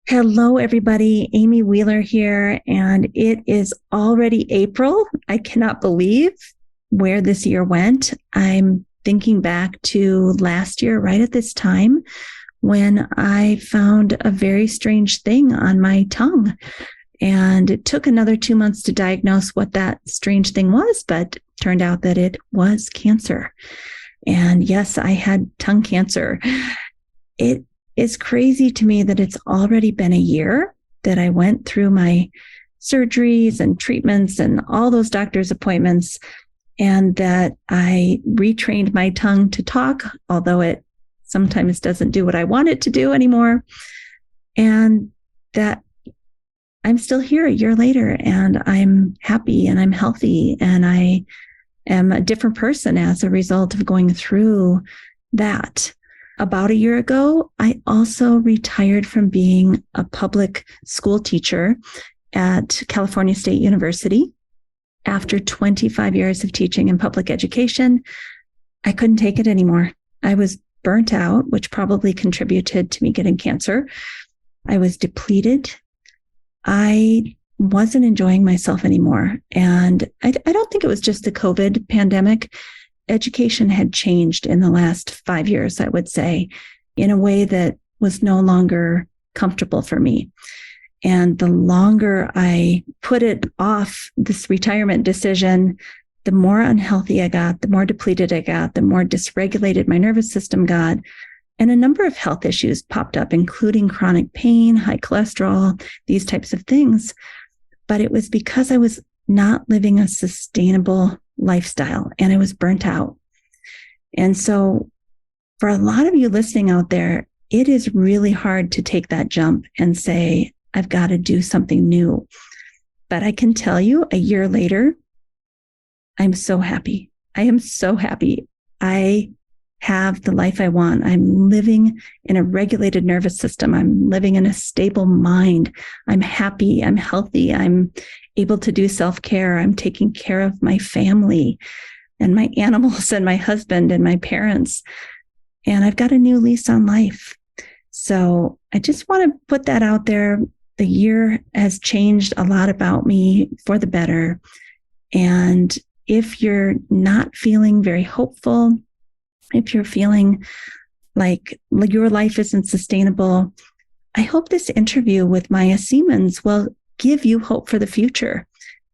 Hello, everybody. Amy Wheeler here, and it is already April. I cannot believe where this year went. I'm thinking back to last year, right at this time, when I found a very strange thing on my tongue. And it took another 2 months to diagnose what that strange thing was, but turned out that it was cancer. And yes, I had tongue cancer. It is crazy to me that it's already been a year that I went through my surgeries and treatments and all those doctor's appointments, and that I retrained my tongue to talk, although it sometimes doesn't do what I want it to do anymore. And that I'm still here a year later, and I'm happy and I'm healthy, and I am a different person as a result of going through that. About a year ago, I also retired from being a public school teacher at California State University. After 25 years of teaching in public education, I couldn't take it anymore. I was burnt out, which probably contributed to me getting cancer. I was depleted. I wasn't enjoying myself anymore. And I don't think it was just the COVID pandemic. Education had changed in the last 5 years, I would say, in a way that was no longer comfortable for me. And the longer I put it off, this retirement decision, the more unhealthy I got, the more depleted I got, the more dysregulated my nervous system got. And a number of health issues popped up, including chronic pain, high cholesterol, these types of things. But it was because I was not living a sustainable lifestyle and I was burnt out. And so for a lot of you listening out there, it is really hard to take that jump and say, I've got to do something new. But I can tell you a year later, I'm so happy. I am so happy. I have the life I want. I'm living in a regulated nervous system. I'm living in a stable mind. I'm happy. I'm healthy. I'm able to do self-care. I'm taking care of my family and my animals and my husband and my parents. And I've got a new lease on life. So I just want to put that out there. The year has changed a lot about me for the better. And if you're not feeling very hopeful, if you're feeling like your life isn't sustainable, I hope this interview with Maya Seamans will give you hope for the future,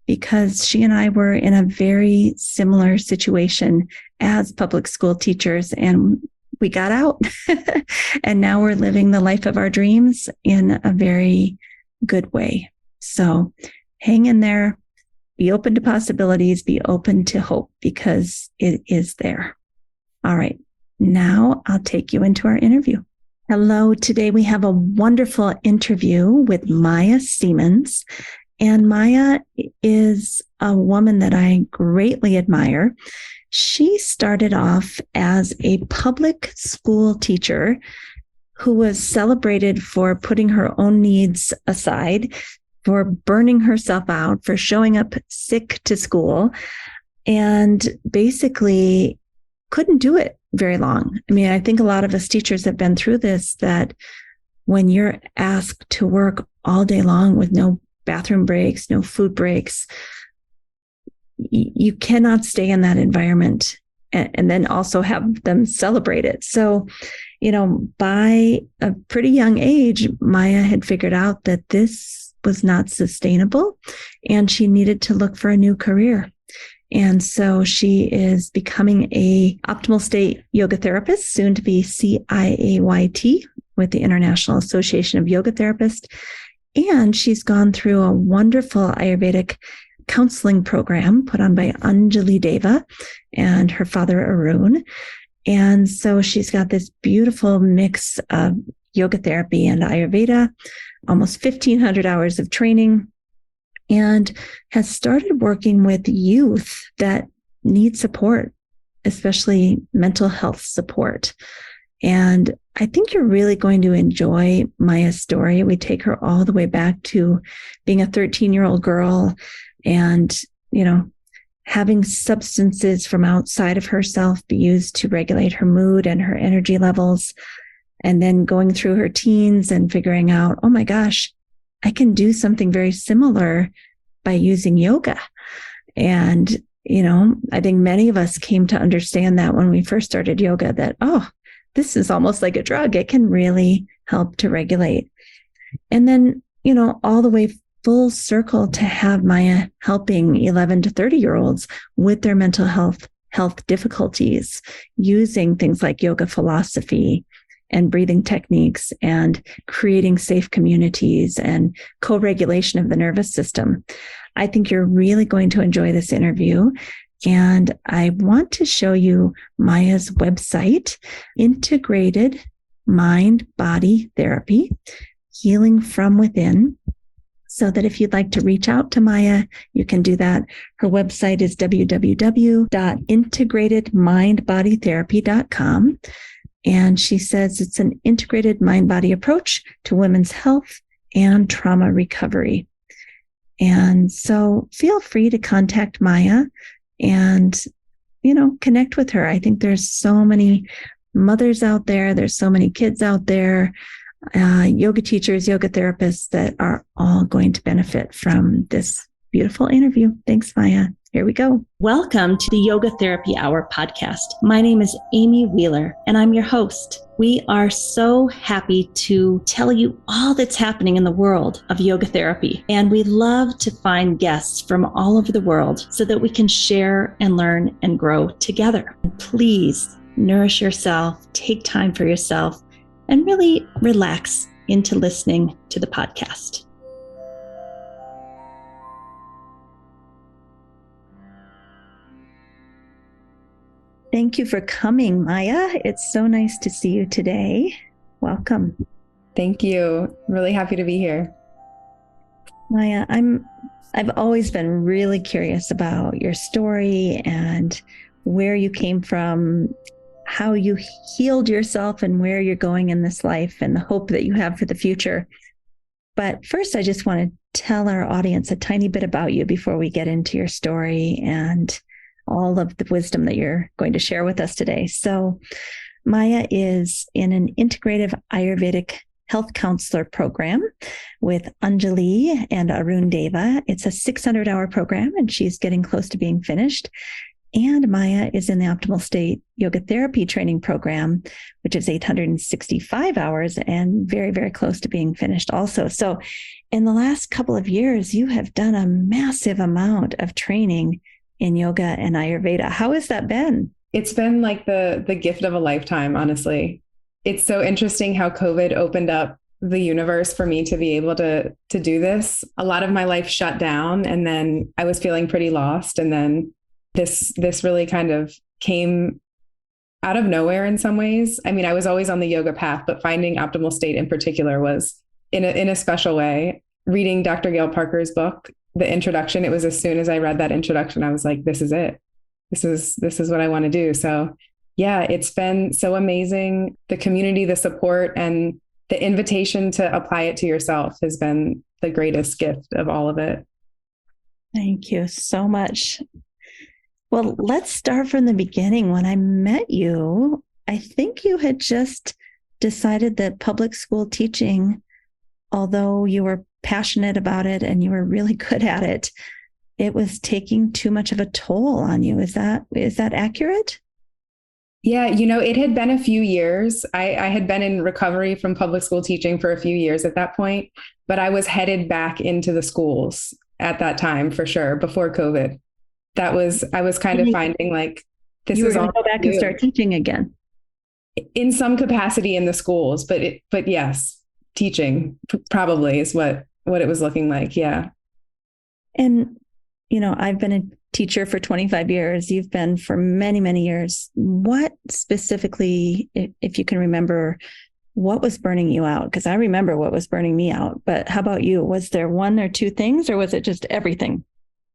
because she and I were in a very similar situation as public school teachers, and we got out and now we're living the life of our dreams in a very good way. So hang in there, be open to possibilities, be open to hope, because it is there. All right, now I'll take you into our interview. Hello, today we have a wonderful interview with Maya Seamans. And Maya is a woman that I greatly admire. She started off as a public school teacher who was celebrated for putting her own needs aside, for burning herself out, for showing up sick to school, and basically couldn't do it very long. I mean, I think a lot of us teachers have been through this, that when you're asked to work all day long with no bathroom breaks, no food breaks, you cannot stay in that environment and then also have them celebrate it. So, by a pretty young age, Maya had figured out that this was not sustainable and she needed to look for a new career. And so she is becoming a optimal state yoga therapist, soon to be CIAYT with the International Association of Yoga Therapists. And she's gone through a wonderful Ayurvedic counseling program put on by Anjali Deva and her father Arun. And so she's got this beautiful mix of yoga therapy and Ayurveda, almost 1,500 hours of training, and has started working with youth that need support, especially mental health support. And I think you're really going to enjoy Maya's story. We take her all the way back to being a 13-year-old girl and, having substances from outside of herself be used to regulate her mood and her energy levels, and then going through her teens and figuring out, oh my gosh, I can do something very similar by using yoga. And, I think many of us came to understand that when we first started yoga, that, oh, this is almost like a drug. It can really help to regulate. And then, all the way full circle to have Maya helping 11 to 30-year-olds with their mental health difficulties using things like yoga philosophy and breathing techniques and creating safe communities and co-regulation of the nervous system. I think you're really going to enjoy this interview. And I want to show you Maya's website, Integrated Mind-Body Therapy, Healing from Within, so that if you'd like to reach out to Maya, you can do that. Her website is www.integratedmindbodytherapy.com. And she says it's an integrated mind-body approach to women's health and trauma recovery. And so feel free to contact Maya and, connect with her. I think there's so many mothers out there. There's so many kids out there, yoga teachers, yoga therapists that are all going to benefit from this beautiful interview. Thanks, Maya. Here we go. Welcome to the Yoga Therapy Hour podcast. My name is Amy Wheeler, and I'm your host. We are so happy to tell you all that's happening in the world of yoga therapy. And we love to find guests from all over the world so that we can share and learn and grow together. Please nourish yourself, take time for yourself, and really relax into listening to the podcast. Thank you for coming, Maya. It's so nice to see you today. Welcome. Thank you. I'm really happy to be here. Maya, I've always been really curious about your story and where you came from, how you healed yourself and where you're going in this life and the hope that you have for the future. But first, I just want to tell our audience a tiny bit about you before we get into your story and all of the wisdom that you're going to share with us today. So Maya is in an integrative Ayurvedic health counselor program with Anjali and Arun Deva. It's a 600-hour program, and she's getting close to being finished. And Maya is in the Optimal State Yoga Therapy Training Program, which is 865 hours and very, very close to being finished also. So in the last couple of years, you have done a massive amount of training in yoga and Ayurveda. How has that been? It's been like the gift of a lifetime, honestly. It's so interesting how COVID opened up the universe for me to be able to do this. A lot of my life shut down, and then I was feeling pretty lost. And then this really kind of came out of nowhere in some ways. I mean, I was always on the yoga path, but finding Optimal State in particular was in a special way. Reading Dr. Gail Parker's book, the introduction, it was as soon as I read that introduction, I was like, this is it. This is what I want to do. So yeah, it's been so amazing. The community, the support, and the invitation to apply it to yourself has been the greatest gift of all of it. Thank you so much. Well, let's start from the beginning. When I met you, I think you had just decided that public school teaching, although you were passionate about it and you were really good at it, it was taking too much of a toll on you. Is that accurate? Yeah, it had been a few years. I had been in recovery from public school teaching for a few years at that point, but I was headed back into the schools at that time for sure, before COVID. I was kind of finding like, this you is all all go back and start teaching again. In some capacity in the schools, but yes, teaching probably is what it was looking like. Yeah. And, I've been a teacher for 25 years. You've been for many, many years. What specifically, if you can remember, what was burning you out? Because I remember what was burning me out, but how about you? Was there one or two things, or was it just everything?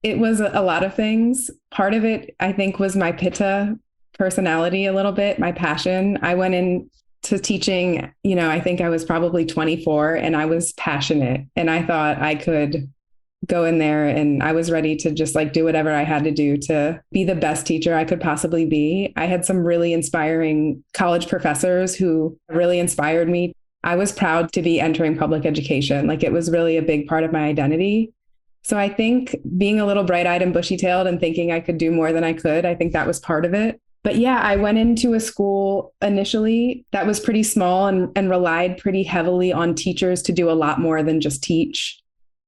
It was a lot of things. Part of it, I think, was my pitta personality a little bit, my passion. I went into teaching, I think I was probably 24, and I was passionate, and I thought I could go in there, and I was ready to just like do whatever I had to do to be the best teacher I could possibly be. I had some really inspiring college professors who really inspired me. I was proud to be entering public education. Like, it was really a big part of my identity. So I think being a little bright-eyed and bushy-tailed and thinking I could do more than I could, I think that was part of it. But yeah, I went into a school initially that was pretty small and relied pretty heavily on teachers to do a lot more than just teach.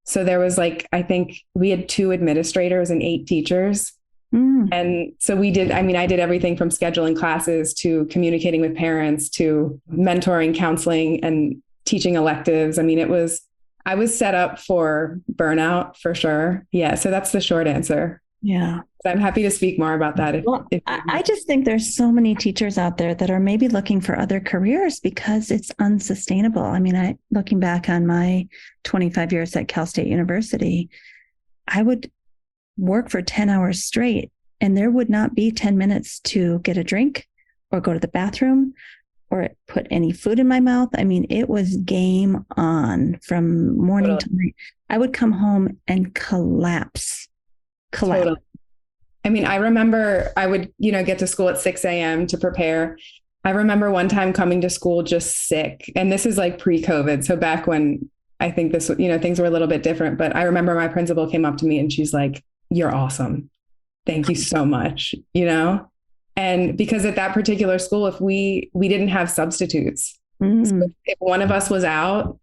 So there was like, I think we had 2 administrators and 8 teachers. And so we did, I mean, I did everything from scheduling classes to communicating with parents to mentoring, counseling, and teaching electives. I mean, I was set up for burnout for sure. Yeah. So that's the short answer. Yeah. I'm happy to speak more about that. I just think there's so many teachers out there that are maybe looking for other careers because it's unsustainable. I mean, looking back on my 25 years at Cal State University, I would work for 10 hours straight and there would not be 10 minutes to get a drink or go to the bathroom or put any food in my mouth. I mean, it was game on from morning to night. I would come home and collapse. Totally. I mean, I remember I would, get to school at 6 a.m. to prepare. I remember one time coming to school just sick. And this is like pre-COVID. So back when I think this, things were a little bit different, but I remember my principal came up to me and she's like, "You're awesome. Thank you so much." And because at that particular school, if we didn't have substitutes, so if one of us was out,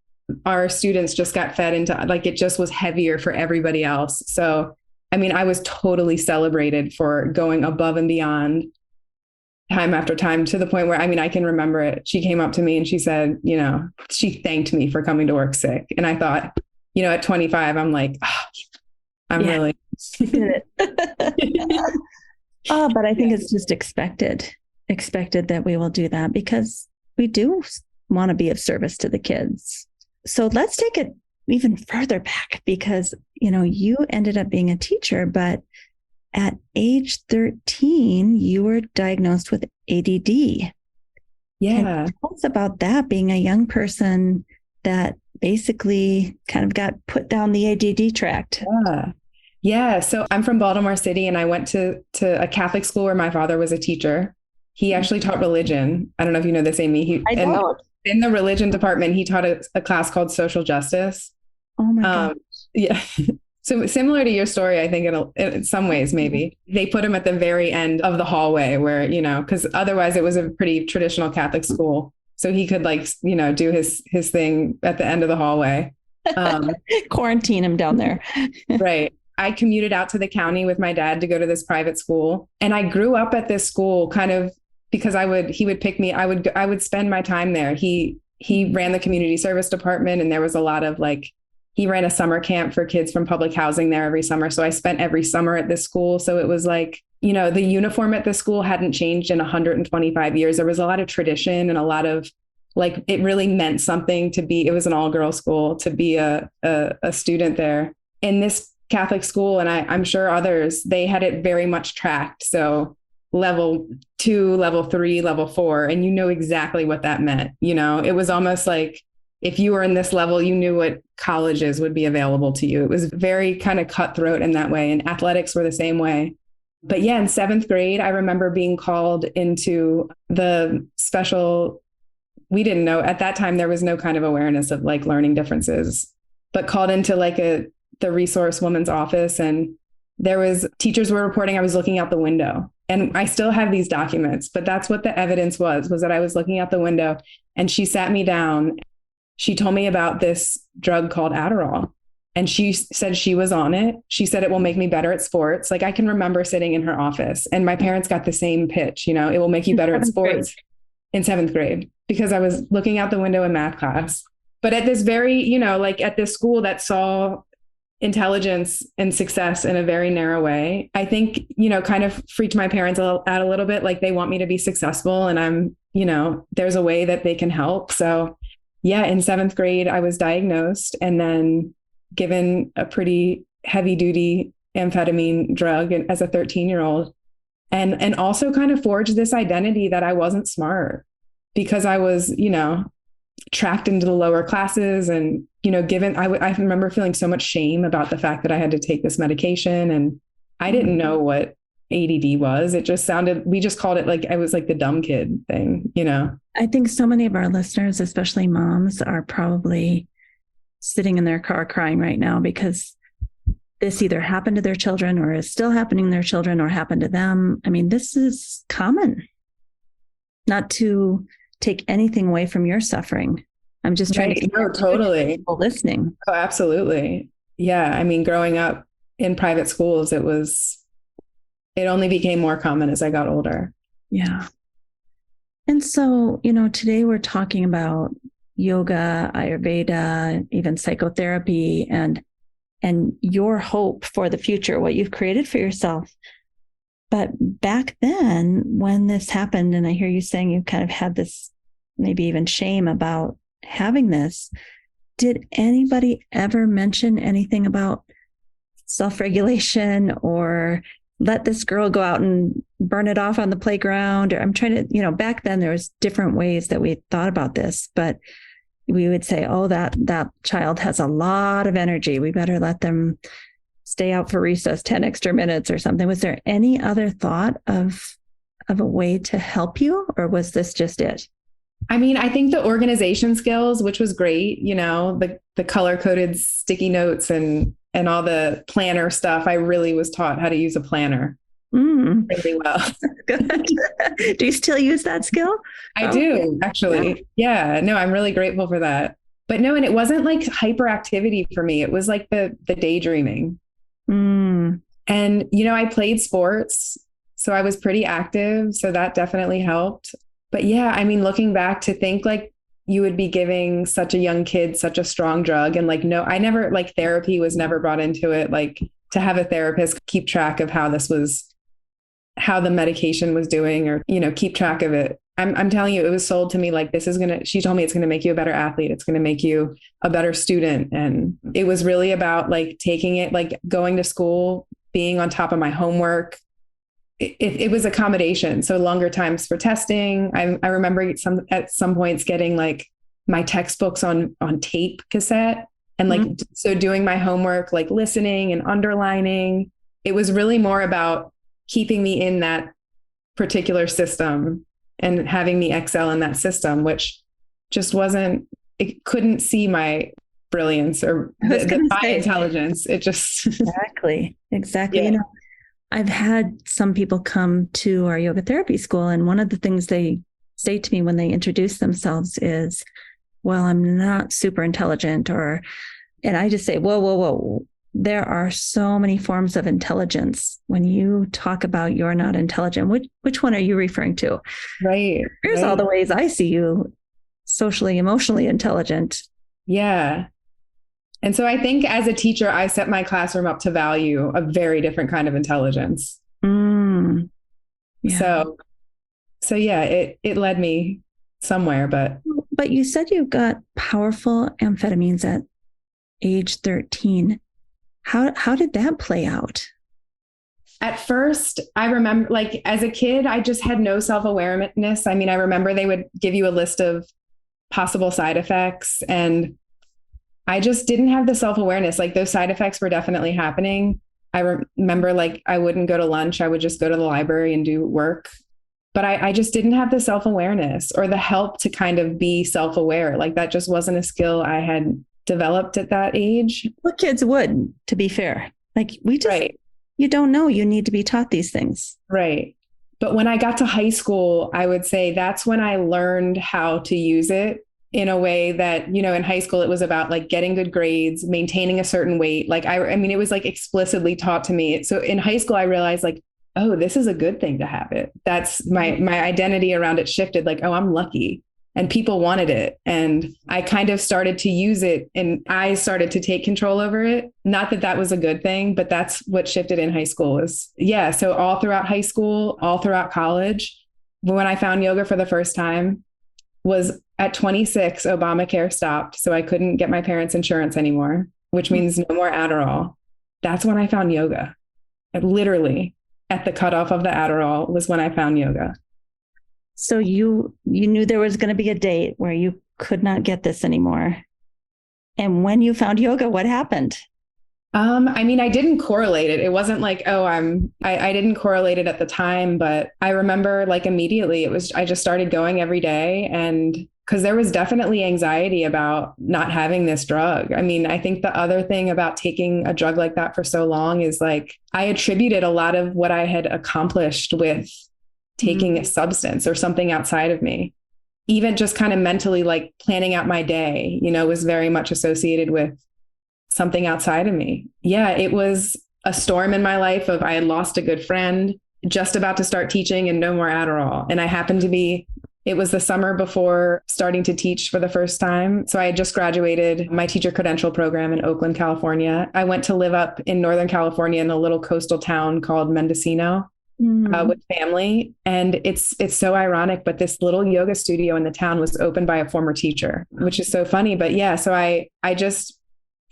our students just got fed into, like, it just was heavier for everybody else. So, I mean, I was totally celebrated for going above and beyond time after time, to the point where, I mean, I can remember it. She came up to me and she said, she thanked me for coming to work sick. And I thought, at 25, I'm like, really. But I think it's just expected that we will do that because we do want to be of service to the kids. So let's take it even further back because, you ended up being a teacher, but at age 13, you were diagnosed with ADD. Yeah. Tell us about that, being a young person that basically kind of got put down the ADD tract. Yeah. So I'm from Baltimore City and I went to a Catholic school where my father was a teacher. He actually taught religion. I don't know if you know this, Amy. I don't. In the religion department, he taught a class called social justice. Oh my God. Yeah. So similar to your story, I think in some ways, maybe they put him at the very end of the hallway where, because otherwise it was a pretty traditional Catholic school. So he could do his thing at the end of the hallway. Quarantine him down there. Right. I commuted out to the county with my dad to go to this private school. And I grew up at this school kind of because he would pick me. I would spend my time there. He ran the community service department and there was a lot of he ran a summer camp for kids from public housing there every summer. So I spent every summer at this school. So it was the uniform at this school hadn't changed in 125 years. There was a lot of tradition and a lot of it really meant something to be, it was an all-girl school, to be a student there. In this Catholic school, and I'm sure others, they had it very much tracked. So level 2, level 3, level 4, and exactly what that meant. It was almost like if you were in this level, you knew what colleges would be available to you. It was very kind of cutthroat in that way. And athletics were the same way. But yeah, in 7th grade, I remember being called into the special, we didn't know at that time, there was no kind of awareness of learning differences, but called into the resource woman's office. And teachers were reporting I was looking out the window. And I still have these documents, but that's what the evidence was that I was looking out the window. And she sat me down. She told me about this drug called Adderall. And she said she was on it. She said it will make me better at sports. I can remember sitting in her office and my parents got the same pitch, it will make you better at sports in 7th grade because I was looking out the window in math class. But at this very, at this school that saw intelligence and success in a very narrow way, I think, kind of freaked my parents out a little bit. They want me to be successful and I'm, there's a way that they can help. So yeah, in 7th grade, I was diagnosed and then given a pretty heavy duty amphetamine drug as a 13-year-old and also kind of forged this identity that I wasn't smart because I was, tracked into the lower classes. And, I remember feeling so much shame about the fact that I had to take this medication, and I didn't know what ADD was. It just we just called it like, I was like the dumb kid thing. I think so many of our listeners, especially moms, are probably sitting in their car crying right now because this either happened to their children or is still happening to their children or happened to them. I mean, this is common. Not to take anything away from your suffering. I'm just trying to totally people listening. Oh, absolutely. Yeah. I mean, growing up in private schools, it only became more common as I got older. Yeah. And so, today we're talking about yoga, Ayurveda, even psychotherapy, and your hope for the future, what you've created for yourself. But back then, when this happened, and I hear you saying you kind of had this maybe even shame about having this, did anybody ever mention anything about self-regulation or let this girl go out and burn it off on the playground? Or I'm trying to, back then there was different ways that we thought about this, but we would say, oh, that child has a lot of energy. We better let them stay out for recess 10 extra minutes or something. Was there any other thought of a way to help you, or was this just it? I mean, I think the organization skills, which was great, the color-coded sticky notes and all the planner stuff. I really was taught how to use a planner really well. Good. Do you still use that skill? I do, actually. Yeah. No, I'm really grateful for that. But no, and it wasn't like hyperactivity for me. It was like the daydreaming. And, I played sports, so I was pretty active. So that definitely helped. But yeah, I mean, looking back to think like you would be giving such a young kid such a strong drug, and like, no, I never, like, therapy was never brought into it. Like, to have a therapist keep track of how the medication was doing, or, keep track of it. I'm telling you, it was sold to me like, she told me it's going to make you a better athlete. It's going to make you a better student. And it was really about like taking it, like going to school, being on top of my homework. It was accommodation. So longer times for testing. I remember at some points getting like my textbooks on tape cassette, and like, so doing my homework, like listening and underlining. It was really more about keeping me in that particular system and having me excel in that system, which just it couldn't see my brilliance or my intelligence. It just. Exactly. Yeah. I've had some people come to our yoga therapy school, and one of the things they say to me when they introduce themselves is, well, I'm not super intelligent, and I just say, whoa. There are so many forms of intelligence. When you talk about you're not intelligent, which one are you referring to? Right. Here's all the ways I see you socially, emotionally intelligent. Yeah. And so I think as a teacher, I set my classroom up to value a very different kind of intelligence. Yeah. So yeah, it led me somewhere, but you said you got powerful amphetamines at age 13. How did that play out? At first, I remember, like, as a kid, I just had no self-awareness. I mean, I remember they would give you a list of possible side effects, and I just didn't have the self-awareness. Like, those side effects were definitely happening. I remember, like, I wouldn't go to lunch. I would just go to the library and do work. But I just didn't have the self-awareness or the help to kind of be self-aware. Like, that just wasn't a skill I had developed at that age. What kids would, to be fair. Like, you don't know, you need to be taught these things. Right. But when I got to high school, I would say that's when I learned how to use it in a way that, in high school, it was about like getting good grades, maintaining a certain weight. Like, I mean, it was like explicitly taught to me. So in high school, I realized like, oh, this is a good thing to have it. That's my identity around it shifted. Like, oh, I'm lucky. And people wanted it. And I kind of started to use it, and I started to take control over it. Not that that was a good thing, but that's what shifted in high school So all throughout high school, all throughout college, when I found yoga for the first time was at 26, Obamacare stopped. So I couldn't get my parents' insurance anymore, which means no more Adderall. That's when I found yoga. Literally at the cutoff of the Adderall was when I found yoga. So you knew there was going to be a date where you could not get this anymore. And when you found yoga, what happened? I mean, I didn't correlate it. It wasn't like, oh, I didn't correlate it at the time, but I remember like immediately I just started going every day. And because there was definitely anxiety about not having this drug. I mean, I think the other thing about taking a drug like that for so long is like, I attributed a lot of what I had accomplished with taking a substance or something outside of me. Even just kind of mentally like planning out my day, was very much associated with something outside of me. Yeah, it was a storm in my life of I had lost a good friend, just about to start teaching and no more Adderall. And it was the summer before starting to teach for the first time. So I had just graduated my teacher credential program in Oakland, California. I went to live up in Northern California in a little coastal town called Mendocino. With family. And it's so ironic, but this little yoga studio in the town was opened by a former teacher, which is so funny. But yeah, so I just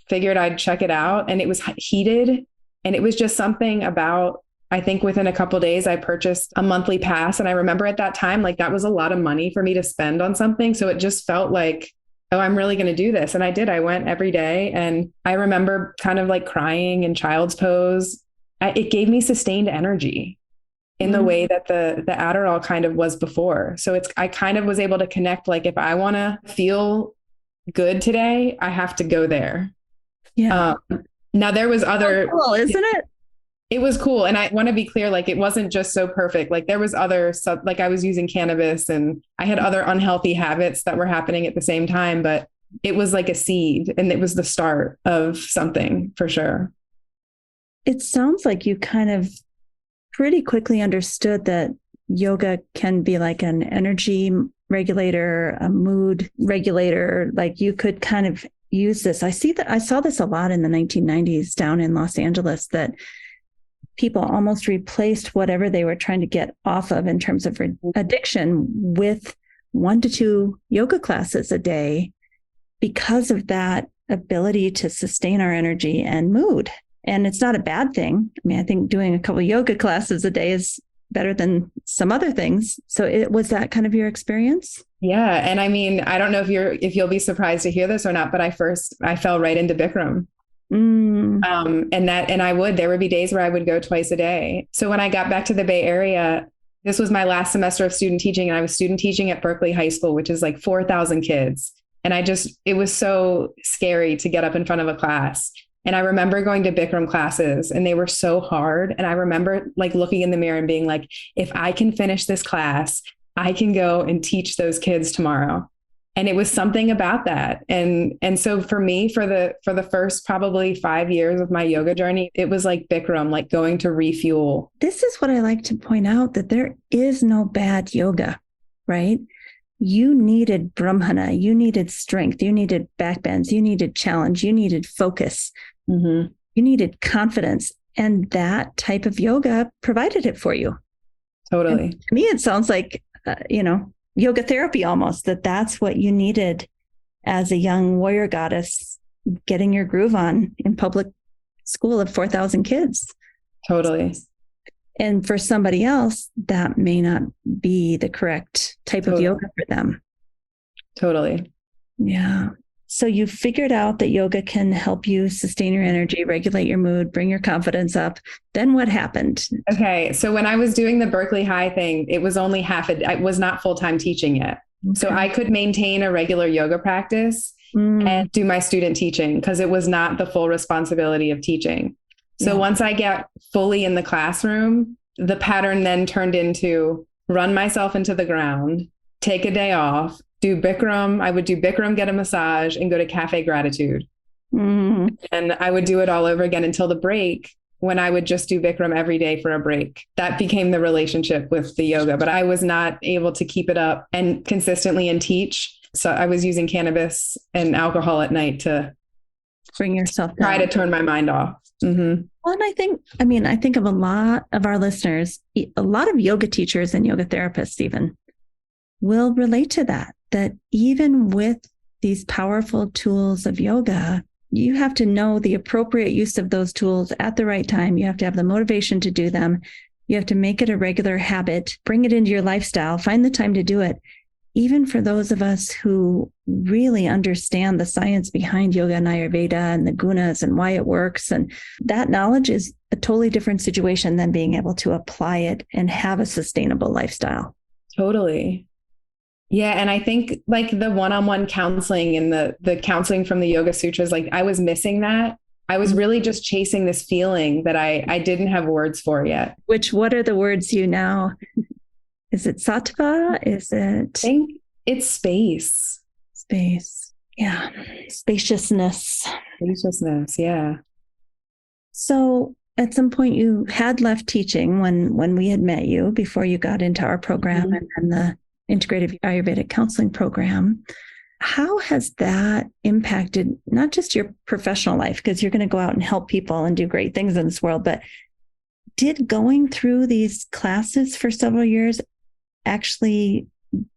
figured I'd check it out, and it was heated. And it was just something about, I think within a couple of days, I purchased a monthly pass. And I remember at that time, like that was a lot of money for me to spend on something. So it just felt like, oh, I'm really going to do this. And I did. I went every day. And I remember kind of like crying in child's pose. It gave me sustained energy in the way that the Adderall kind of was before. So I kind of was able to connect, like, if I want to feel good today, I have to go there. Yeah. Now there was other, cool, isn't it? It was cool. And I want to be clear, like, it wasn't just so perfect. Like there was other stuff, like I was using cannabis and I had other unhealthy habits that were happening at the same time, but it was like a seed and it was the start of something for sure. It sounds like you kind of pretty quickly understood that yoga can be like an energy regulator, a mood regulator. Like you could kind of use this. I saw this a lot in the 1990s down in Los Angeles, that people almost replaced whatever they were trying to get off of in terms of addiction with 1 to 2 yoga classes a day because of that ability to sustain our energy and mood. And it's not a bad thing. I mean, I think doing a couple of yoga classes a day is better than some other things. So was that kind of your experience? Yeah. And I mean, I don't know if you'll be surprised to hear this or not, but I fell right into Bikram. There would be days where I would go twice a day. So when I got back to the Bay Area, this was my last semester of student teaching, and I was student teaching at Berkeley High School, which is like 4,000 kids. And it was so scary to get up in front of a class. And I remember going to Bikram classes and they were so hard. And I remember like looking in the mirror and being like, if I can finish this class, I can go and teach those kids tomorrow. And it was something about that. And so for me, for the first probably 5 years of my yoga journey, it was like Bikram, like going to refuel. This is what I like to point out, that there is no bad yoga, right? You needed Brahmana, you needed strength, you needed backbends, you needed challenge, you needed focus, you needed confidence. And that type of yoga provided it for you. Totally. And to me, it sounds like, yoga therapy almost, that's what you needed as a young warrior goddess, getting your groove on in public school of 4,000 kids. Totally. And for somebody else, that may not be the correct type of yoga for them. Totally. Yeah. So you figured out that yoga can help you sustain your energy, regulate your mood, bring your confidence up. Then what happened? Okay. So when I was doing the Berkeley High thing, it was only I was not full-time teaching yet. Okay. So I could maintain a regular yoga practice and do my student teaching because it was not the full responsibility of teaching. So once I got fully in the classroom, the pattern then turned into run myself into the ground, take a day off, do Bikram. I would do Bikram, get a massage, and go to Cafe Gratitude. And I would do it all over again until the break, when I would just do Bikram every day for a break. That became the relationship with the yoga, but I was not able to keep it up and consistently and teach. So I was using cannabis and alcohol at night to bring yourself down. Try to turn my mind off. Mm-hmm. Well, and I think of a lot of our listeners, a lot of yoga teachers and yoga therapists even will relate to that even with these powerful tools of yoga, you have to know the appropriate use of those tools at the right time. You have to have the motivation to do them. You have to make it a regular habit, bring it into your lifestyle, find the time to do it. even for those of us who really understand the science behind yoga and Ayurveda and the gunas and why it works, and that knowledge is a totally different situation than being able to apply it and have a sustainable lifestyle. Totally. Yeah. And I think like the one-on-one counseling and the counseling from the Yoga Sutras, like I was missing that. I was really just chasing this feeling that I didn't have words for yet. What are the words you now? Is it sattva? Is it? I think it's space. Space. Yeah. Spaciousness. Spaciousness. Yeah. So at some point you had left teaching when we had met you before you got into our program and the Integrative Ayurvedic counseling program. How has that impacted not just your professional life, because you're going to go out and help people and do great things in this world, but did going through these classes for several years actually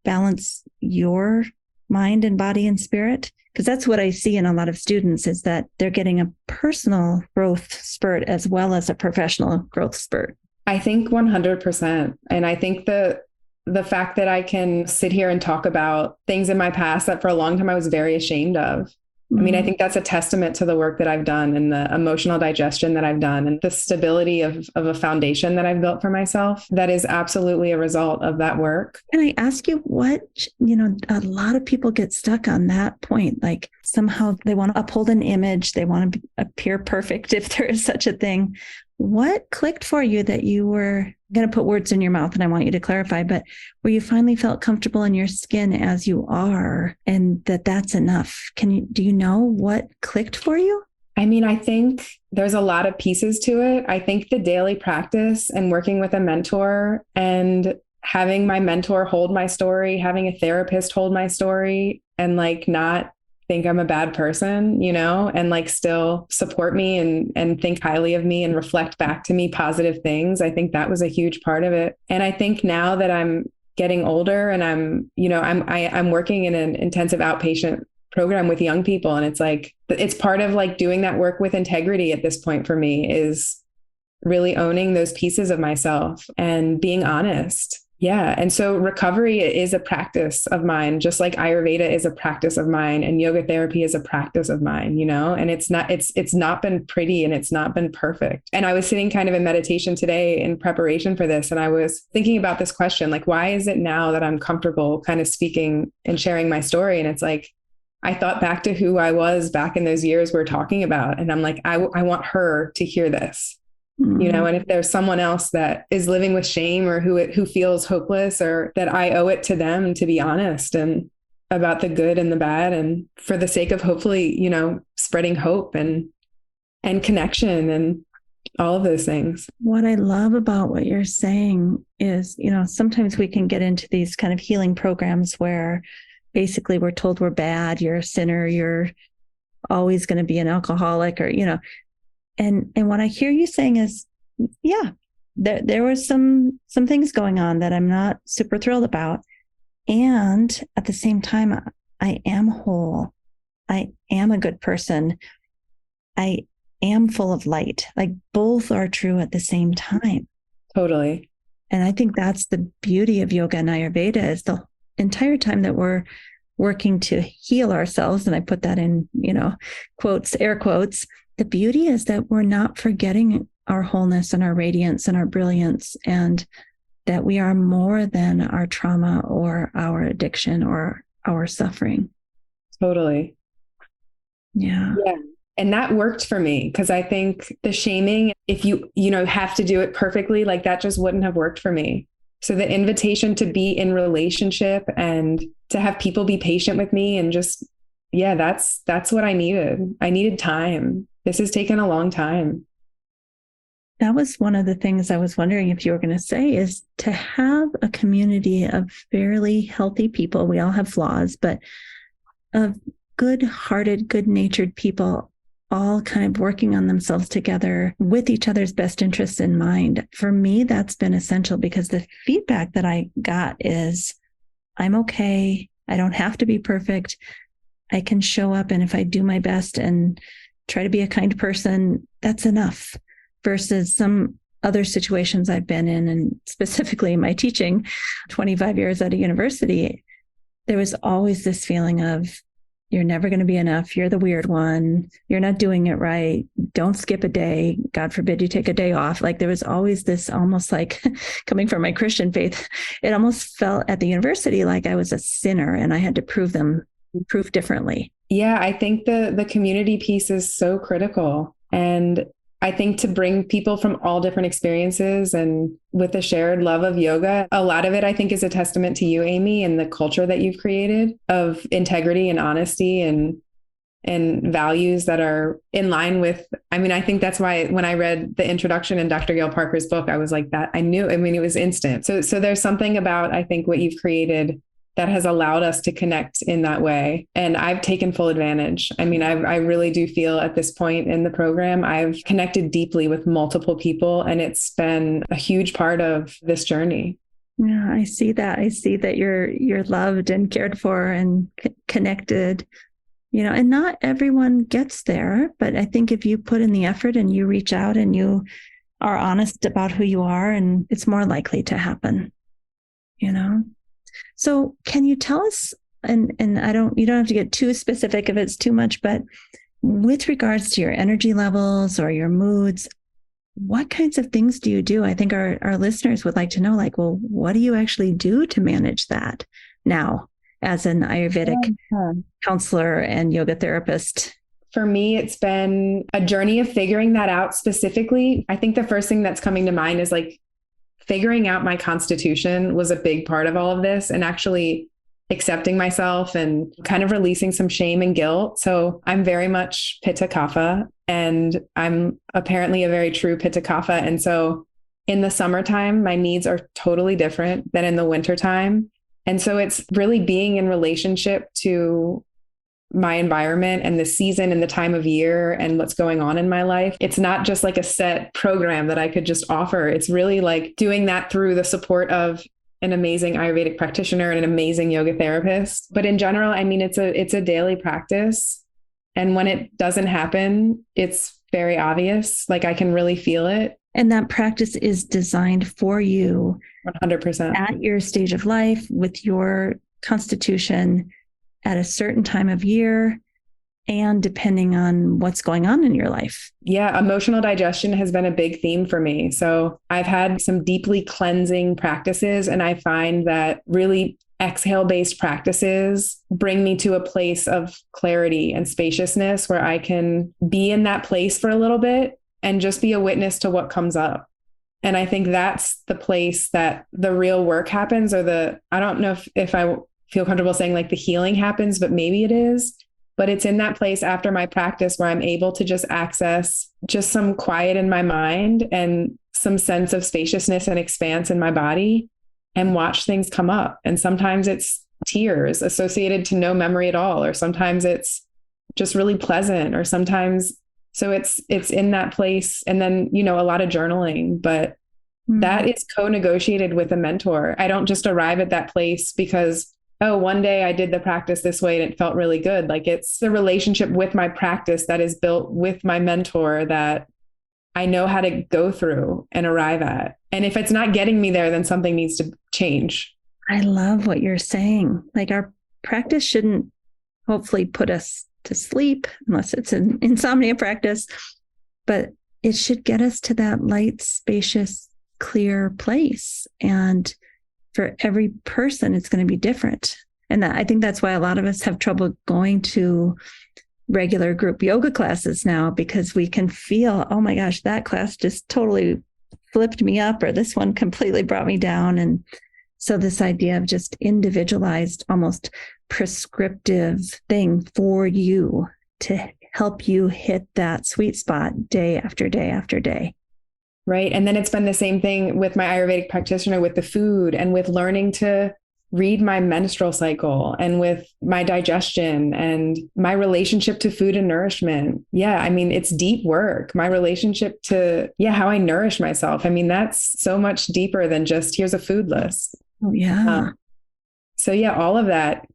balance your mind and body and spirit? Because that's what I see in a lot of students, is that they're getting a personal growth spurt as well as a professional growth spurt. I think 100%. And I think the fact that I can sit here and talk about things in my past that for a long time I was very ashamed of. I mean, I think that's a testament to the work that I've done and the emotional digestion that I've done and the stability of a foundation that I've built for myself. That is absolutely a result of that work. Can I ask you a lot of people get stuck on that point. Like somehow they want to uphold an image. They want to appear perfect if there is such a thing. What clicked for you that you were going to put words in your mouth, and I want you to clarify, but where you finally felt comfortable in your skin as you are, and that's enough? Do you know what clicked for you? I mean, I think there's a lot of pieces to it. I think the daily practice and working with a mentor and having my mentor hold my story, having a therapist hold my story, and like not think I'm a bad person, and like still support me and think highly of me and reflect back to me positive things. I think that was a huge part of it. And I think now that I'm getting older and I'm working in an intensive outpatient program with young people. And it's like, it's part of like doing that work with integrity at this point for me, is really owning those pieces of myself and being honest. Yeah. And so recovery is a practice of mine, just like Ayurveda is a practice of mine and yoga therapy is a practice of mine, and it's not been pretty and it's not been perfect. And I was sitting kind of in meditation today in preparation for this. And I was thinking about this question, like, why is it now that I'm comfortable kind of speaking and sharing my story? And it's like, I thought back to who I was back in those years we're talking about. And I'm like, I want her to hear this. And if there's someone else that is living with shame or who feels hopeless, or that I owe it to them to be honest and about the good and the bad, and for the sake of hopefully, spreading hope and connection and all of those things. What I love about what you're saying is, sometimes we can get into these kind of healing programs where basically we're told we're bad, you're a sinner, you're always going to be an alcoholic, or, And what I hear you saying is, yeah, there was some things going on that I'm not super thrilled about. And at the same time, I am whole. I am a good person. I am full of light. Like both are true at the same time. Totally. And I think that's the beauty of yoga and Ayurveda, is the entire time that we're working to heal ourselves. And I put that in, quotes, air quotes. The beauty is that we're not forgetting our wholeness and our radiance and our brilliance, and that we are more than our trauma or our addiction or our suffering. Totally. Yeah. Yeah. And that worked for me, because I think the shaming, if you have to do it perfectly, like that just wouldn't have worked for me. So the invitation to be in relationship and to have people be patient with me and just, yeah, that's what I needed. I needed time. This has taken a long time. That was one of the things I was wondering if you were going to say, is to have a community of fairly healthy people. We all have flaws, but of good-hearted, good-natured people, all kind of working on themselves together with each other's best interests in mind. For me, that's been essential, because the feedback that I got is, I'm okay. I don't have to be perfect. I can show up, and if I do my best and try to be a kind person, that's enough. Versus some other situations I've been in, and specifically my teaching, 25 years at a university, there was always this feeling of, you're never going to be enough. You're the weird one. You're not doing it right. Don't skip a day. God forbid you take a day off. Like there was always this almost like coming from my Christian faith, it almost felt at the university like I was a sinner and I had to prove differently. Yeah, I think the community piece is so critical. And I think to bring people from all different experiences and with a shared love of yoga, a lot of it, I think, is a testament to you, Amy, and the culture that you've created of integrity and honesty and values that are in line with, I mean, I think that's why when I read the introduction in Dr. Gail Parker's book, I was like that. I knew, I mean, it was instant. So there's something about, I think, what you've created that has allowed us to connect in that way. And I've taken full advantage. I mean, I really do feel at this point in the program, I've connected deeply with multiple people, and it's been a huge part of this journey. Yeah, I see that. I see that you're loved and cared for and connected, and not everyone gets there, but I think if you put in the effort and you reach out and you are honest about who you are, and it's more likely to happen, So can you tell us, and you don't have to get too specific if it's too much, but with regards to your energy levels or your moods, what kinds of things do you do? I think our listeners would like to know, like, well, what do you actually do to manage that now as an Ayurvedic counselor and yoga therapist? For me, it's been a journey of figuring that out specifically. I think the first thing that's coming to mind is like figuring out my constitution was a big part of all of this, and actually accepting myself and kind of releasing some shame and guilt. So I'm very much Pitta Kapha, and I'm apparently a very true Pitta Kapha. And so in the summertime, my needs are totally different than in the wintertime. And so it's really being in relationship to my environment and the season and the time of year and what's going on in my life. It's not just like a set program that I could just offer. It's really like doing that through the support of an amazing Ayurvedic practitioner and an amazing yoga therapist. But in general, I mean, it's a daily practice. And when it doesn't happen, it's very obvious. Like I can really feel it. And that practice is designed for you 100% at your stage of life with your constitution at a certain time of year and depending on what's going on in your life. Yeah, emotional digestion has been a big theme for me. So I've had some deeply cleansing practices, and I find that really exhale-based practices bring me to a place of clarity and spaciousness where I can be in that place for a little bit and just be a witness to what comes up. And I think that's the place that the real work happens, or I don't know if I feel comfortable saying like the healing happens, but maybe it is. But it's in that place after my practice where I'm able to just access just some quiet in my mind and some sense of spaciousness and expanse in my body and watch things come up. And sometimes it's tears associated to no memory at all, or sometimes it's just really pleasant, or sometimes, so it's in that place. And then, a lot of journaling, but that is co-negotiated with a mentor. I don't just arrive at that place because, oh, one day I did the practice this way and it felt really good. Like it's the relationship with my practice that is built with my mentor that I know how to go through and arrive at. And if it's not getting me there, then something needs to change. I love what you're saying. Like our practice shouldn't hopefully put us to sleep unless it's an insomnia practice, but it should get us to that light, spacious, clear place. And for every person, it's going to be different. And I think that's why a lot of us have trouble going to regular group yoga classes now, because we can feel, oh my gosh, that class just totally flipped me up, or this one completely brought me down. And so this idea of just individualized, almost prescriptive thing for you to help you hit that sweet spot day after day after day. Right. And then it's been the same thing with my Ayurvedic practitioner, with the food and with learning to read my menstrual cycle and with my digestion and my relationship to food and nourishment. Yeah. I mean, it's deep work. My relationship to, how I nourish myself. I mean, that's so much deeper than just here's a food list. Oh, yeah. So all of that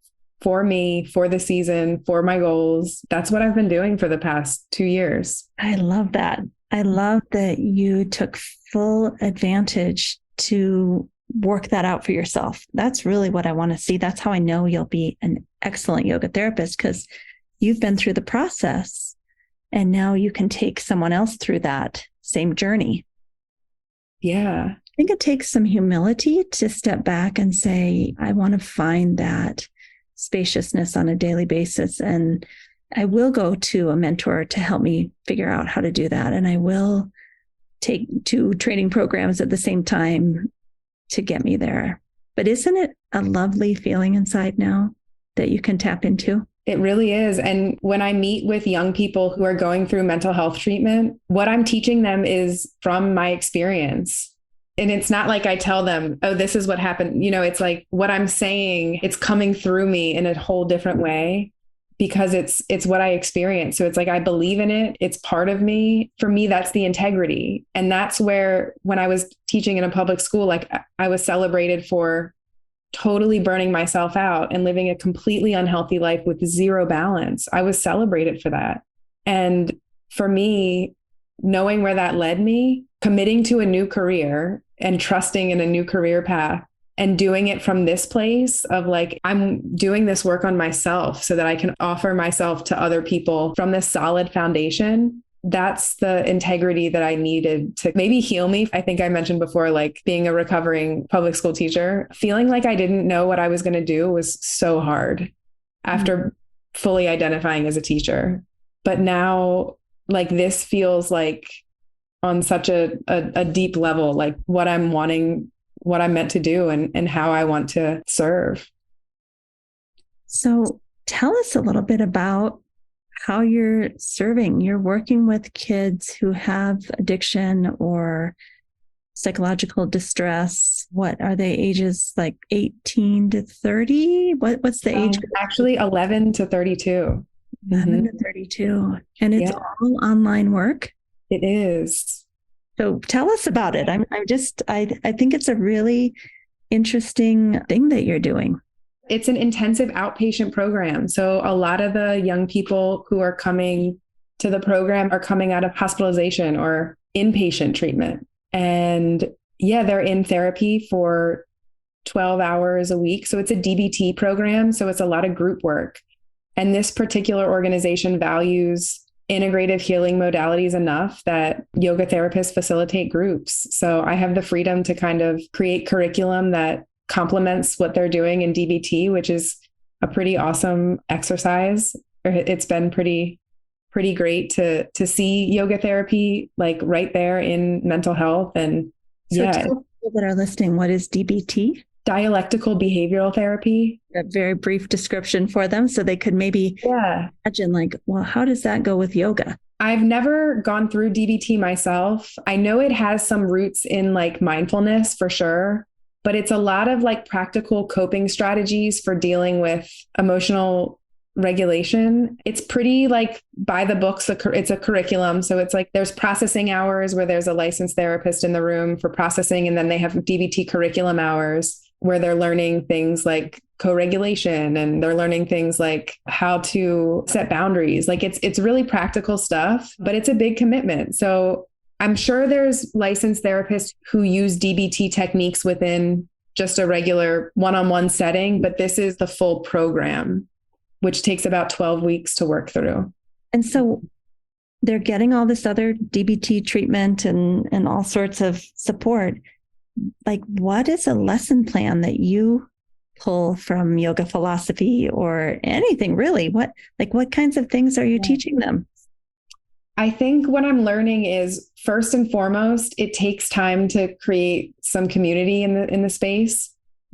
for me, for the season, for my goals, that's what I've been doing for the past 2 years. I love that. I love that you took full advantage to work that out for yourself. That's really what I want to see. That's how I know you'll be an excellent yoga therapist, because you've been through the process and now you can take someone else through that same journey. Yeah. I think it takes some humility to step back and say, I want to find that spaciousness on a daily basis. And I will go to a mentor to help me figure out how to do that. And I will take 2 training programs at the same time to get me there. But isn't it a lovely feeling inside now that you can tap into? It really is. And when I meet with young people who are going through mental health treatment, what I'm teaching them is from my experience. And it's not like I tell them, oh, this is what happened. It's like what I'm saying, it's coming through me in a whole different way because it's what I experienced. So it's like, I believe in it. It's part of me. For me, that's the integrity. And that's where, when I was teaching in a public school, like I was celebrated for totally burning myself out and living a completely unhealthy life with zero balance. I was celebrated for that. And for me, knowing where that led me, committing to a new career and trusting in a new career path and doing it from this place of like, I'm doing this work on myself so that I can offer myself to other people from this solid foundation. That's the integrity that I needed to maybe heal me. I think I mentioned before, like being a recovering public school teacher, feeling like I didn't know what I was going to do was so hard after fully identifying as a teacher. But now, like, this feels like on such a deep level, like what I'm wanting, what I'm meant to do and how I want to serve. So tell us a little bit about how you're serving. You're working with kids who have addiction or psychological distress. What are they, ages like 18 to 30? What's the age group? Actually 11 to 32. 11 to 32. And it's all online work? It is. So tell us about it. I think it's a really interesting thing that you're doing. It's an intensive outpatient program. So a lot of the young people who are coming to the program are coming out of hospitalization or inpatient treatment. And they're in therapy for 12 hours a week. So it's a DBT program. So it's a lot of group work. And this particular organization values integrative healing modalities enough that yoga therapists facilitate groups. So I have the freedom to kind of create curriculum that complements what they're doing in DBT, which is a pretty awesome exercise. It's been pretty great to see yoga therapy like right there in mental health. And so tell people that are listening, what is DBT? Dialectical behavioral therapy. A very brief description for them so they could maybe imagine like, well, how does that go with yoga? I've never gone through DBT myself. I know it has some roots in like mindfulness for sure, but it's a lot of like practical coping strategies for dealing with emotional regulation. It's pretty like by the books. It's a curriculum. So it's like there's processing hours where there's a licensed therapist in the room for processing. And then they have DBT curriculum hours where they're learning things like co-regulation and they're learning things like how to set boundaries. Like it's really practical stuff, but it's a big commitment. So I'm sure there's licensed therapists who use DBT techniques within just a regular one-on-one setting, but this is the full program, which takes about 12 weeks to work through. And so they're getting all this other DBT treatment and all sorts of support. Like, what is a lesson plan that you pull from yoga philosophy or anything really? What kinds of things are you teaching them? I think what I'm learning is, first and foremost, it takes time to create some community in the space.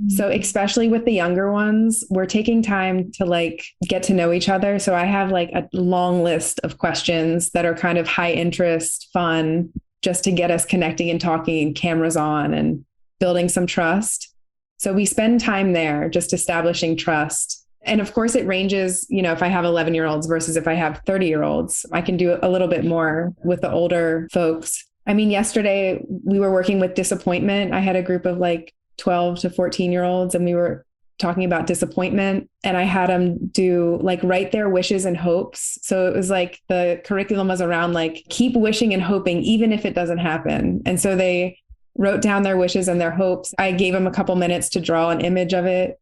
So especially with the younger ones, we're taking time to like get to know each other. So I have like a long list of questions that are kind of high interest, fun, just to get us connecting and talking and cameras on and building some trust. So we spend time there just establishing trust. And of course it ranges, if I have 11-year-olds versus if I have 30-year-olds, I can do a little bit more with the older folks. I mean, yesterday we were working with disappointment. I had a group of like 12 to 14-year-olds and we were talking about disappointment, and I had them do like write their wishes and hopes. So it was like the curriculum was around like keep wishing and hoping even if it doesn't happen. And so they wrote down their wishes and their hopes. I gave them a couple minutes to draw an image of it.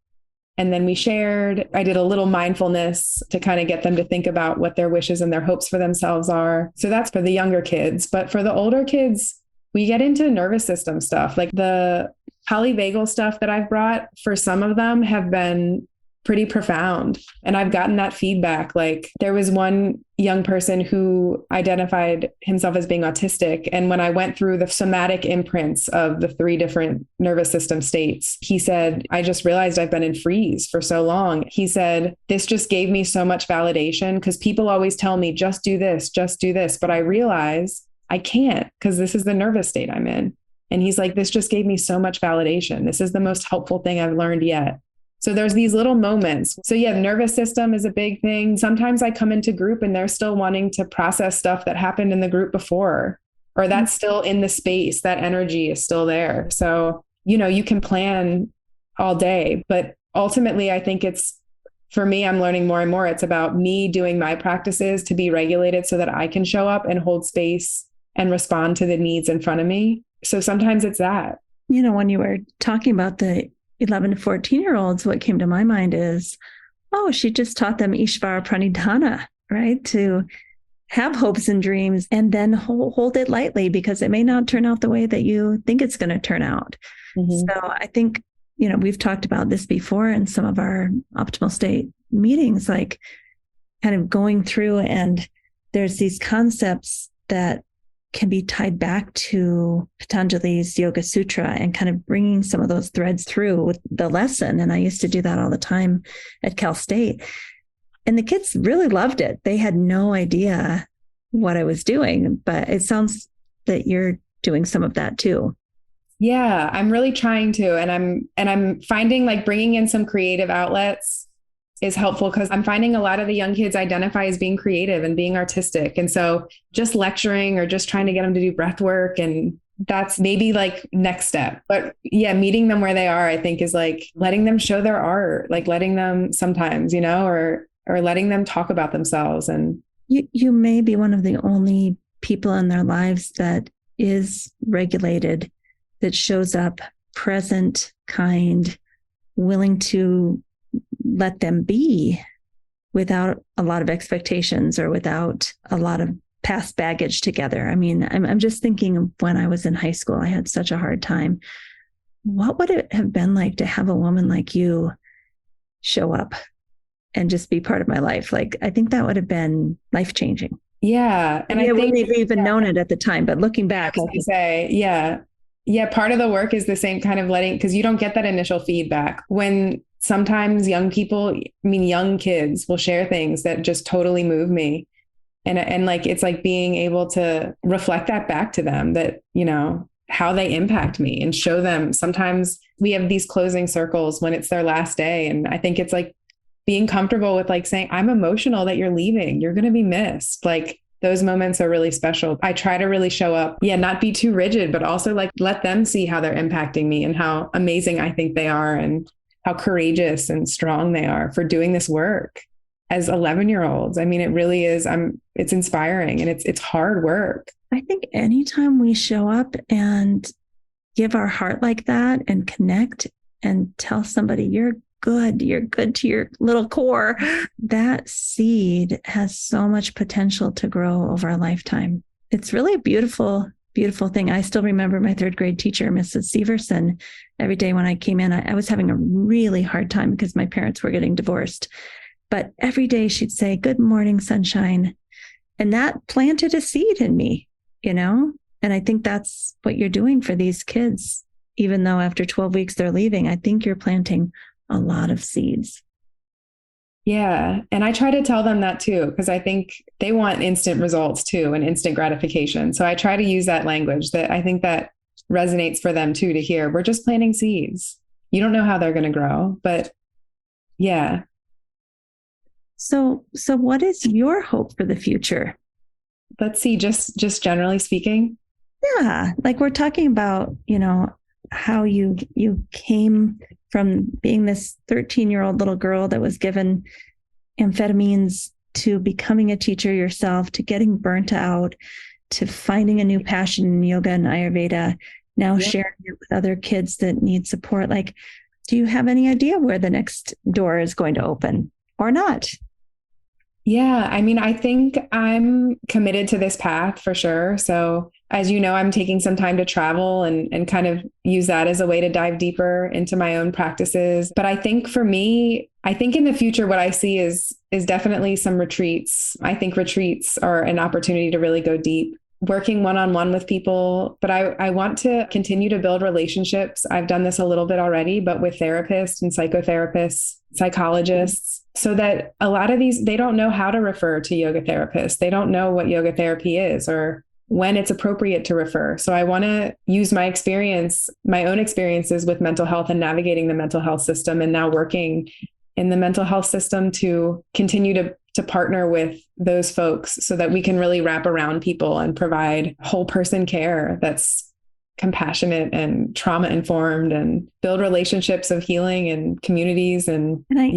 And then we shared. I did a little mindfulness to kind of get them to think about what their wishes and their hopes for themselves are. So that's for the younger kids. But for the older kids, we get into nervous system stuff. Like the polyvagal stuff that I've brought for some of them have been pretty profound. And I've gotten that feedback. Like there was one young person who identified himself as being autistic. And when I went through the somatic imprints of the 3 different nervous system states, he said, I just realized I've been in freeze for so long. He said, this just gave me so much validation because people always tell me, just do this. But I realize I can't because this is the nervous state I'm in. And he's like, this just gave me so much validation. This is the most helpful thing I've learned yet. So there's these little moments. So yeah, nervous system is a big thing. Sometimes I come into group and they're still wanting to process stuff that happened in the group before, or that's still in the space. That energy is still there. So, you can plan all day, but ultimately I think for me, I'm learning more and more. It's about me doing my practices to be regulated so that I can show up and hold space and respond to the needs in front of me. So sometimes it's that. When you were talking about the 11 to 14-year-olds, what came to my mind is, she just taught them Ishvara Pranidhana, right? To have hopes and dreams and then hold it lightly because it may not turn out the way that you think it's going to turn out. Mm-hmm. So I think, we've talked about this before in some of our optimal state meetings, like kind of going through and there's these concepts that can be tied back to Patanjali's Yoga Sutra and kind of bringing some of those threads through with the lesson. And I used to do that all the time at Cal State. And the kids really loved it. They had no idea what I was doing, but it sounds that you're doing some of that too. Yeah, I'm really trying to. And I'm finding like bringing in some creative outlets is helpful because I'm finding a lot of the young kids identify as being creative and being artistic. And so just lecturing or just trying to get them to do breath work, and that's maybe like next step. But yeah, meeting them where they are, I think is like letting them show their art, like letting them sometimes, or letting them talk about themselves. And you may be one of the only people in their lives that is regulated, that shows up present, kind, willing to let them be without a lot of expectations or without a lot of past baggage together. I mean, I'm just thinking when I was in high school, I had such a hard time. What would it have been like to have a woman like you show up and just be part of my life? Like, I think that would have been life-changing. Yeah. And I wouldn't have even known it at the time, but looking back, part of the work is the same kind of because you don't get that initial feedback when sometimes young kids will share things that just totally move me. And like, it's like being able to reflect that back to them that, how they impact me and show them. Sometimes we have these closing circles when it's their last day. And I think it's like being comfortable with like saying, I'm emotional that you're leaving. You're going to be missed. Like those moments are really special. I try to really show up. Yeah. Not be too rigid, but also like let them see how they're impacting me and how amazing I think they are and how courageous and strong they are for doing this work as 11-year-olds. I mean, it really is. It's inspiring and it's hard work. I think anytime we show up and give our heart like that and connect and tell somebody you're good to your little core, that seed has so much potential to grow over a lifetime. It's really a beautiful thing. I still remember my 3rd grade teacher, Mrs. Severson. Every day when I came in, I was having a really hard time because my parents were getting divorced. But every day she'd say, "Good morning, sunshine." And that planted a seed in me, And I think that's what you're doing for these kids. Even though after 12 weeks they're leaving, I think you're planting a lot of seeds. Yeah. And I try to tell them that too, because I think they want instant results too and instant gratification. So I try to use that language that I think that resonates for them too, to hear we're just planting seeds. You don't know how they're going to grow, but yeah. So what is your hope for the future? Let's see, just generally speaking. Yeah. Like we're talking about, how you came from being this 13-year-old little girl that was given amphetamines to becoming a teacher yourself, to getting burnt out, to finding a new passion in yoga and Ayurveda. now sharing it with other kids that need support. Like, do you have any idea where the next door is going to open or not? Yeah, I mean, I think I'm committed to this path for sure. So, as you know, I'm taking some time to travel and kind of use that as a way to dive deeper into my own practices. But I think for me, I think in the future, what I see is definitely some retreats. I think retreats are an opportunity to really go deep, working one-on-one with people. But I want to continue to build relationships. I've done this a little bit already, but with therapists and psychotherapists, psychologists, so that a lot of these, they don't know how to refer to yoga therapists. They don't know what yoga therapy is or when it's appropriate to refer. So I want to use my experience, my own experiences with mental health and navigating the mental health system, and now working in the mental health system to continue to partner with those folks so that we can really wrap around people and provide whole person care that's compassionate and trauma informed and build relationships of healing and communities. And can I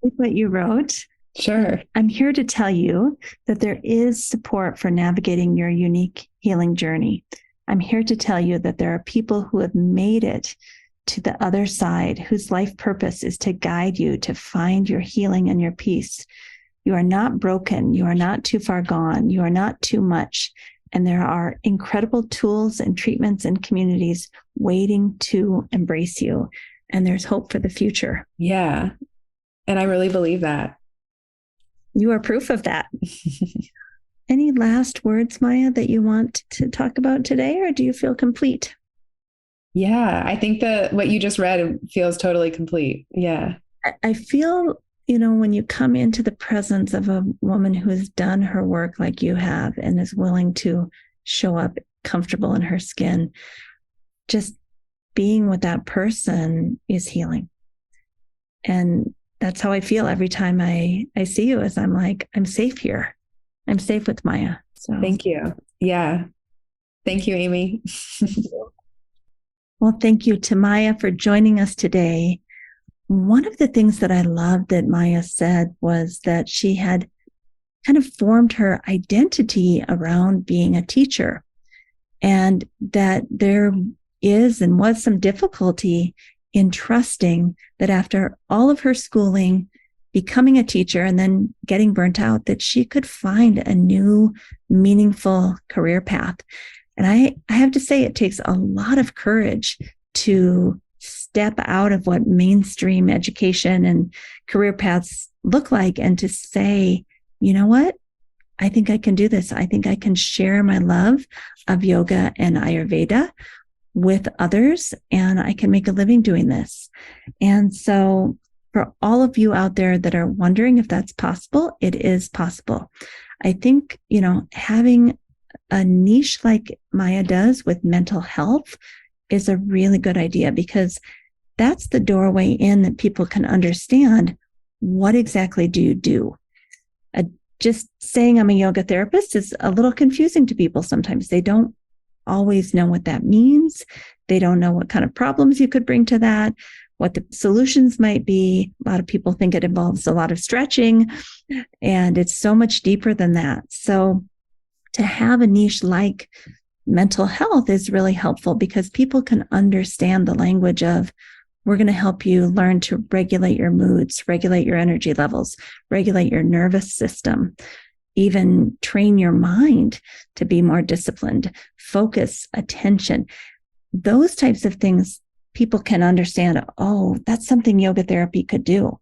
read what you wrote? Sure. I'm here to tell you that there is support for navigating your unique healing journey. I'm here to tell you that there are people who have made it to the other side, whose life purpose is to guide you to find your healing and your peace. You are not broken. You are not too far gone. You are not too much. And there are incredible tools and treatments and communities waiting to embrace you. And there's hope for the future. Yeah. And I really believe that. You are proof of that. Any last words, Maya, that you want to talk about today, or do you feel complete? Yeah, I think that what you just read feels totally complete. Yeah. I feel, when you come into the presence of a woman who has done her work like you have and is willing to show up comfortable in her skin, just being with that person is healing. And that's how I feel every time I see you, as I'm like, I'm safe here. I'm safe with Maya. So thank you. Yeah. Thank you, Amy. Well, thank you to Maya for joining us today. One of the things that I loved that Maya said was that she had kind of formed her identity around being a teacher, and that there is and was some difficulty in trusting that after all of her schooling, becoming a teacher and then getting burnt out, that she could find a new meaningful career path. And I have to say, it takes a lot of courage to step out of what mainstream education and career paths look like and to say, you know what? I think I can do this. I think I can share my love of yoga and Ayurveda with others, and I can make a living doing this. And so for all of you out there that are wondering if that's possible, it is possible. I think, having a niche like Maya does with mental health is a really good idea, because that's the doorway in that people can understand what exactly do you do. Just saying I'm a yoga therapist is a little confusing to people sometimes. They don't always know what that means. They don't know what kind of problems you could bring to that, what the solutions might be. A lot of people think it involves a lot of stretching, and it's so much deeper than that. So to have a niche like mental health is really helpful, because people can understand the language of, we're going to help you learn to regulate your moods, regulate your energy levels, regulate your nervous system, even train your mind to be more disciplined, focus, attention. Those types of things people can understand. Oh, that's something yoga therapy could do.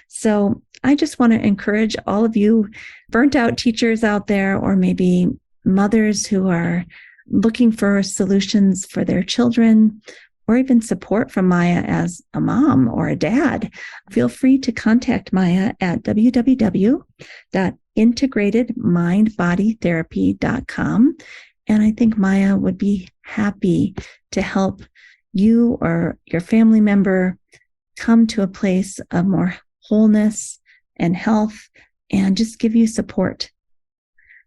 So I just want to encourage all of you burnt out teachers out there, or maybe mothers who are looking for solutions for their children, or even support from Maya as a mom or a dad. Feel free to contact Maya at www.integratedmindbodytherapy.com. And I think Maya would be happy to help you or your family member come to a place of more wholeness and health, and just give you support.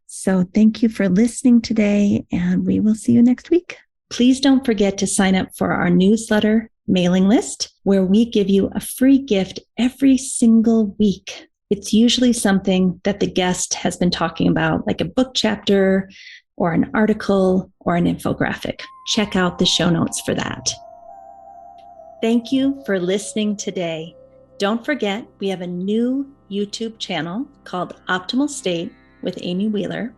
So thank you for listening today, and we will see you next week. Please don't forget to sign up for our newsletter mailing list, where we give you a free gift every single week. It's usually something that the guest has been talking about, like a book chapter, or an article or an infographic. Check out the show notes for that. Thank you for listening today. Don't forget, we have a new YouTube channel called Optimal State with Amy Wheeler.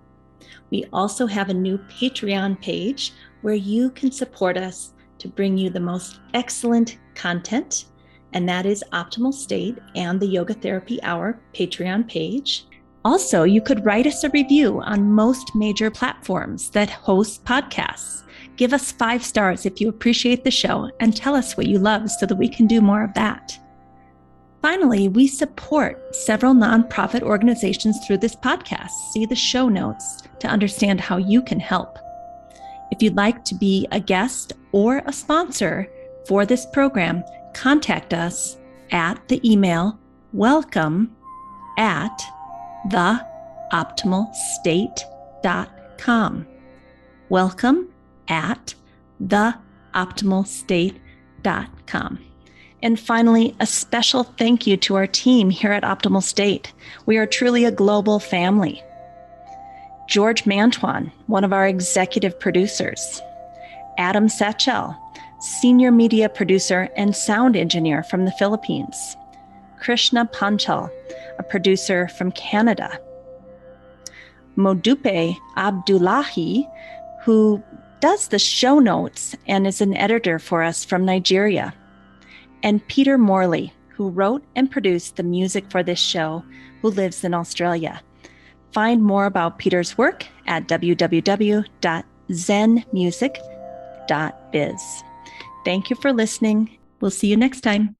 We also have a new Patreon page where you can support us to bring you the most excellent content, and that is Optimal State and the Yoga Therapy Hour Patreon page. Also, you could write us a review on most major platforms that host podcasts. Give us 5 stars if you appreciate the show and tell us what you love so that we can do more of that. Finally, we support several nonprofit organizations through this podcast. See the show notes to understand how you can help. If you'd like to be a guest or a sponsor for this program, contact us at the email welcome@theoptimalstate.com. welcome@theoptimalstate.com. And finally, a special thank you to our team here at Optimal State. We are truly a global family. George Mantuan, one of our executive producers. Adam Satchel, senior media producer and sound engineer from the Philippines. Krishna Panchal, a producer from Canada. Modupe Abdullahi, who does the show notes and is an editor for us from Nigeria. And Peter Morley, who wrote and produced the music for this show, who lives in Australia. Find more about Peter's work at www.zenmusic.biz. Thank you for listening. We'll see you next time.